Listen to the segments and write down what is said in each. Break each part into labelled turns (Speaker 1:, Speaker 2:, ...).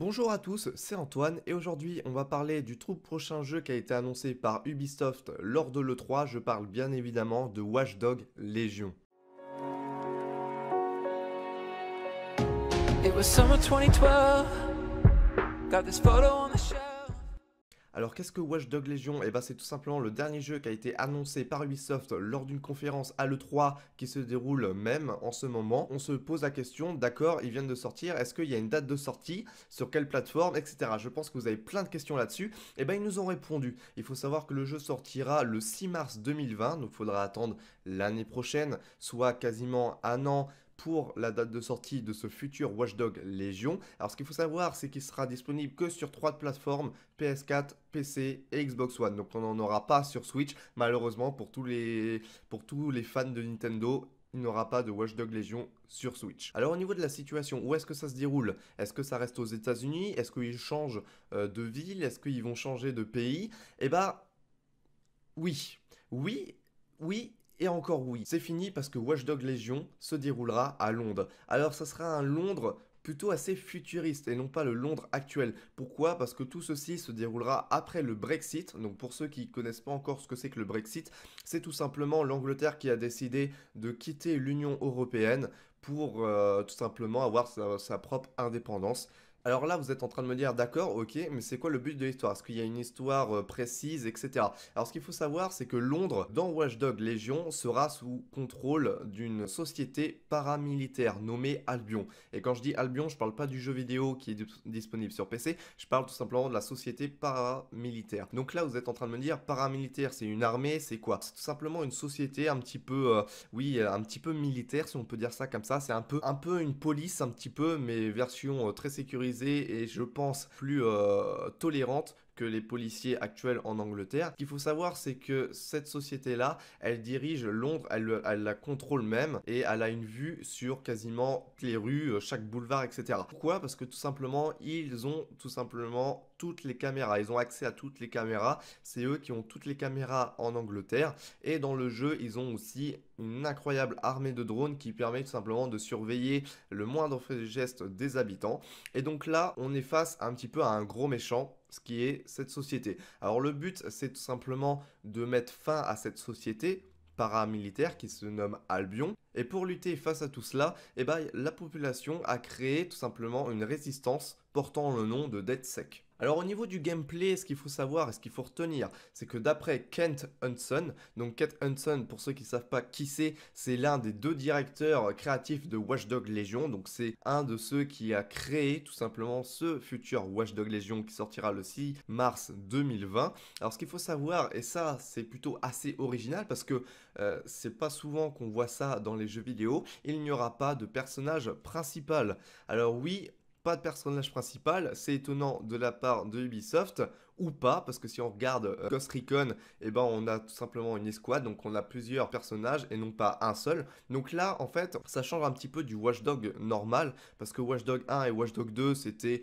Speaker 1: Bonjour à tous, c'est Antoine et aujourd'hui on va parler du tout prochain jeu qui a été annoncé par Ubisoft lors de l'E3, je parle bien évidemment de Watch Dogs Legion. It was summer 2012. Got this photo on the shelf. Alors qu'est-ce que Watch Dogs Legion? Eh ben c'est tout simplement le dernier jeu qui a été annoncé par Ubisoft lors d'une conférence à l'E3 qui se déroule même en ce moment. On se pose la question, d'accord, ils viennent de sortir, est-ce qu'il y a une date de sortie, sur quelle plateforme, etc. Je pense que vous avez plein de questions là-dessus. Eh ben ils nous ont répondu. Il faut savoir que le jeu sortira le 6 mars 2020, donc il faudra attendre l'année prochaine, soit quasiment un an pour la date de sortie de ce futur Watch Dogs Legion. Alors ce qu'il faut savoir, c'est qu'il sera disponible que sur 3 plateformes, PS4, PC et Xbox One. Donc on n'en aura pas sur Switch, malheureusement pour tous les fans de Nintendo. Il n'y aura pas de Watch Dogs Legion sur Switch. Alors au niveau de la situation, où est-ce que ça se déroule? Est-ce que ça reste aux États-Unis? Est-ce qu'ils changent de ville? Est-ce qu'ils vont changer de pays? Eh bah oui, oui, oui et encore oui. C'est fini parce que Watch Dogs Legion se déroulera à Londres. Alors ça sera un Londres plutôt assez futuriste et non pas le Londres actuel. Pourquoi? Parce que tout ceci se déroulera après le Brexit. Donc pour ceux qui ne connaissent pas encore ce que c'est que le Brexit, c'est tout simplement l'Angleterre qui a décidé de quitter l'Union européenne pour tout simplement avoir sa propre indépendance. Alors là, vous êtes en train de me dire, d'accord, ok, mais c'est quoi le but de l'histoire? Est-ce qu'il y a une histoire précise, etc. Alors ce qu'il faut savoir, c'est que Londres, dans Watch Dogs Legion, sera sous contrôle d'une société paramilitaire nommée Albion. Et quand je dis Albion, je parle pas du jeu vidéo qui est disponible sur PC, je parle tout simplement de la société paramilitaire. Donc là, vous êtes en train de me dire, paramilitaire, c'est une armée, c'est quoi? C'est tout simplement une société un petit peu, oui, un petit peu militaire, si on peut dire ça comme ça. C'est un peu une police, un petit peu, mais version très sécurisée et je pense plus tolérante que les policiers actuels en Angleterre. Ce qu'il faut savoir, c'est que cette société-là, elle dirige Londres, elle la contrôle même et elle a une vue sur quasiment les rues, chaque boulevard, etc. Pourquoi? Parce que tout simplement, ils ont tout simplement toutes les caméras. Ils ont accès à toutes les caméras. C'est eux qui ont toutes les caméras en Angleterre. Et dans le jeu, ils ont aussi une incroyable armée de drones qui permet tout simplement de surveiller le moindre fait geste des habitants. Et donc là, on est face un petit peu à un gros méchant, ce qui est cette société. Alors le but, c'est tout simplement de mettre fin à cette société paramilitaire qui se nomme Albion. Et pour lutter face à tout cela, eh ben, la population a créé tout simplement une résistance portant le nom de DeadSec. Alors au niveau du gameplay, ce qu'il faut savoir et ce qu'il faut retenir, c'est que d'après Kent Hudson, donc Kent Hudson, pour ceux qui ne savent pas qui c'est l'un des 2 directeurs créatifs de Watch Dogs Legion, donc c'est un de ceux qui a créé tout simplement ce futur Watch Dogs Legion qui sortira le 6 mars 2020. Alors ce qu'il faut savoir, et ça c'est plutôt assez original parce que c'est pas souvent qu'on voit ça dans les jeux vidéo, il n'y aura pas de personnage principal. Alors oui, pas de personnage principal, c'est étonnant de la part de Ubisoft, ou pas, parce que si on regarde Ghost Recon, eh ben on a tout simplement une escouade, donc on a plusieurs personnages et non pas un seul. Donc là, en fait, ça change un petit peu du Watch Dogs normal, parce que Watch Dogs 1 et Watch Dogs 2, c'était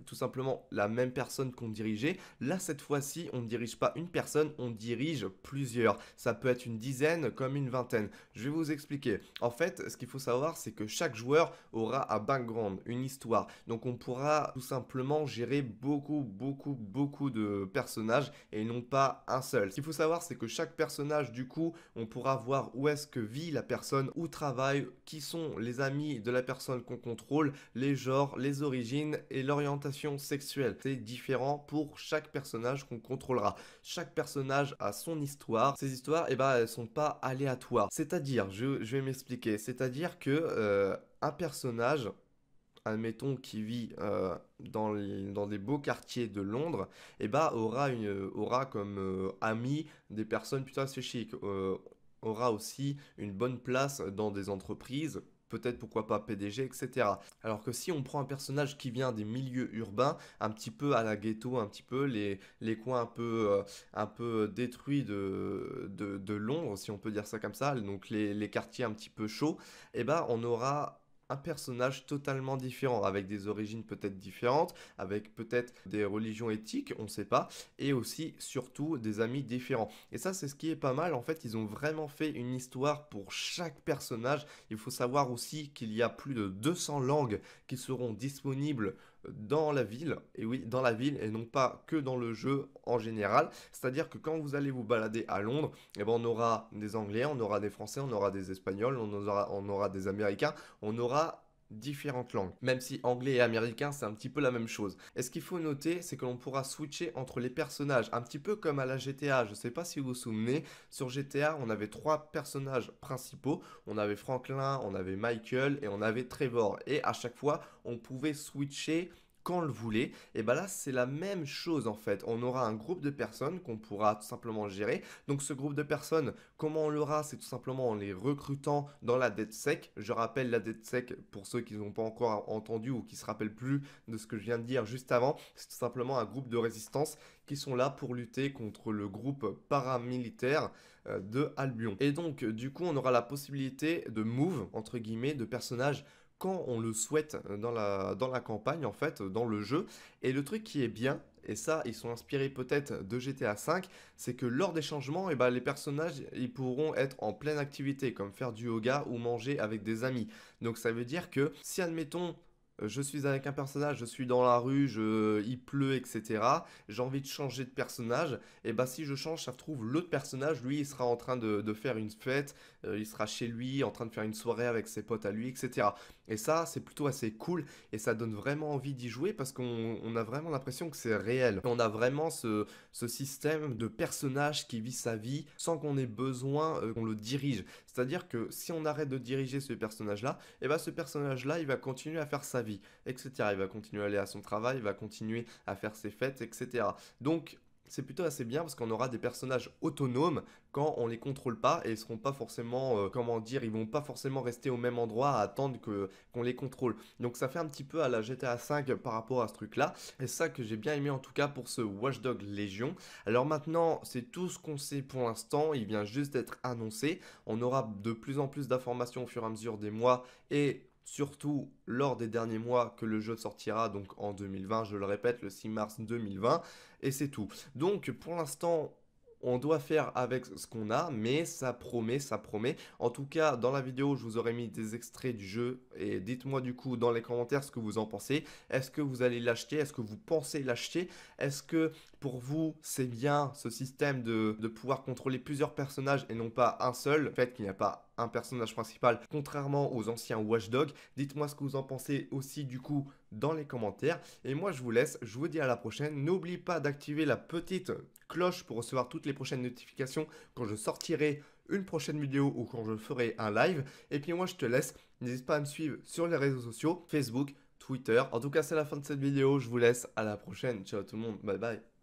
Speaker 1: tout simplement la même personne qu'on dirigeait. Là, cette fois-ci, on ne dirige pas une personne, on dirige plusieurs. Ça peut être une dizaine comme une vingtaine. Je vais vous expliquer. En fait, ce qu'il faut savoir, c'est que chaque joueur aura un background, une histoire. Donc on pourra tout simplement gérer beaucoup de personnages et non pas un seul. Ce qu'il faut savoir, c'est que chaque personnage, du coup, on pourra voir où est-ce que vit la personne, où travaille, qui sont les amis de la personne qu'on contrôle, les genres, les origines et l'orientation sexuelle. C'est différent pour chaque personnage qu'on contrôlera. Chaque personnage a son histoire. Ces histoires, eh ben, elles sont pas aléatoires. C'est-à-dire, je vais m'expliquer. C'est-à-dire que un personnage, admettons, qui vit dans des beaux quartiers de Londres, et bah, aura comme amis des personnes plutôt assez chics, aura aussi une bonne place dans des entreprises, peut-être pourquoi pas PDG, etc. Alors que si on prend un personnage qui vient des milieux urbains, un petit peu à la ghetto, un petit peu les coins un peu détruits de Londres, si on peut dire ça comme ça, donc les quartiers un petit peu chauds, et ben on aura un personnage totalement différent, avec des origines peut-être différentes, avec peut-être des religions éthiques, on ne sait pas, et aussi surtout des amis différents. Et ça, c'est ce qui est pas mal. En fait, ils ont vraiment fait une histoire pour chaque personnage. Il faut savoir aussi qu'il y a plus de 200 langues qui seront disponibles dans la ville, et oui, dans la ville, et non pas que dans le jeu en général. C'est-à-dire que quand vous allez vous balader à Londres, eh ben, on aura des Anglais, on aura des Français, on aura des Espagnols, on aura des Américains, on aura différentes langues, même si anglais et américain c'est un petit peu la même chose. Et ce qu'il faut noter, c'est que l'on pourra switcher entre les personnages, un petit peu comme à la GTA. Je sais pas si vous vous souvenez, sur GTA on avait trois personnages principaux, on avait Franklin, on avait Michael et on avait Trevor, et à chaque fois on pouvait switcher quand on le voulait. Et bah là c'est la même chose en fait, on aura un groupe de personnes qu'on pourra tout simplement gérer. Donc ce groupe de personnes, comment on l'aura? C'est tout simplement en les recrutant dans la DedSec. Je rappelle la DedSec pour ceux qui n'ont pas encore entendu ou qui se rappellent plus de ce que je viens de dire juste avant. C'est tout simplement un groupe de résistance qui sont là pour lutter contre le groupe paramilitaire de Albion. Et donc du coup on aura la possibilité de move entre guillemets de personnages quand on le souhaite dans la campagne, en fait, dans le jeu. Et le truc qui est bien, et ça, ils sont inspirés peut-être de GTA V, c'est que lors des changements, eh ben, les personnages, ils pourront être en pleine activité, comme faire du yoga ou manger avec des amis. Donc ça veut dire que si, admettons, je suis avec un personnage, je suis dans la rue, il pleut, etc. J'ai envie de changer de personnage. Et bah si je change, ça se trouve, l'autre personnage, lui, il sera en train de faire une fête, il sera chez lui, en train de faire une soirée avec ses potes à lui, etc. Et ça, c'est plutôt assez cool et ça donne vraiment envie d'y jouer parce qu'on a vraiment l'impression que c'est réel. On a vraiment ce système de personnage qui vit sa vie sans qu'on ait besoin qu'on le dirige. C'est-à-dire que si on arrête de diriger ce personnage-là, et ben ce personnage-là, il va continuer à faire sa vie, etc. Il va continuer à aller à son travail, il va continuer à faire ses fêtes, etc. Donc, c'est plutôt assez bien parce qu'on aura des personnages autonomes quand on les contrôle pas et ils seront pas forcément, comment dire, ils vont pas forcément rester au même endroit à attendre qu'on les contrôle. Donc ça fait un petit peu à la GTA 5 par rapport à ce truc-là. Et ça que j'ai bien aimé en tout cas pour ce Watch Dogs Legion. Alors maintenant, c'est tout ce qu'on sait pour l'instant. Il vient juste d'être annoncé. On aura de plus en plus d'informations au fur et à mesure des mois et surtout lors des derniers mois que le jeu sortira, donc en 2020, je le répète, le 6 mars 2020, et c'est tout. Donc pour l'instant, on doit faire avec ce qu'on a, mais ça promet, ça promet. En tout cas, dans la vidéo, je vous aurais mis des extraits du jeu, et dites-moi du coup dans les commentaires ce que vous en pensez. Est-ce que vous allez l'acheter? Est-ce que vous pensez l'acheter? Est-ce que pour vous, c'est bien ce système de pouvoir contrôler plusieurs personnages et non pas un seul? Le fait qu'il n'y a pas un personnage principal, contrairement aux anciens Watch Dogs. Dites-moi ce que vous en pensez aussi du coup dans les commentaires. Et moi je vous laisse, je vous dis à la prochaine. N'oublie pas d'activer la petite cloche pour recevoir toutes les prochaines notifications quand je sortirai une prochaine vidéo ou quand je ferai un live. Et puis moi je te laisse, n'hésite pas à me suivre sur les réseaux sociaux, Facebook, Twitter. En tout cas c'est la fin de cette vidéo, je vous laisse, à la prochaine. Ciao tout le monde, bye bye.